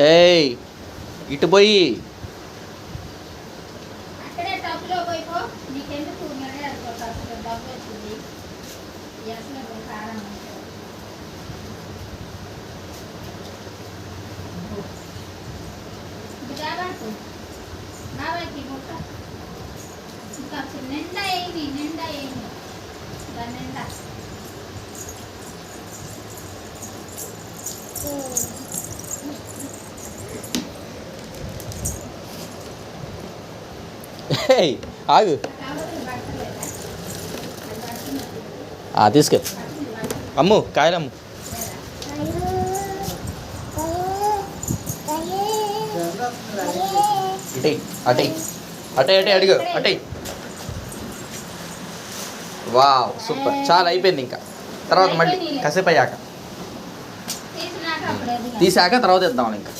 ఏయ్ ఇటు పోయి నిండా ఏమి నిండా ఏమి దాని నిండా ఏయ్ ఆగు తీసుకెళ్ళి అమ్ము కాయలు అమ్ము అటే అటే అటే అటే అడిగో అటే వావ్ సూపర్ చాలా అయిపోయింది ఇంకా తర్వాత మళ్ళీ కాసేపు అయ్యాక తీసాక తర్వాత ఇద్దాం ఇంకా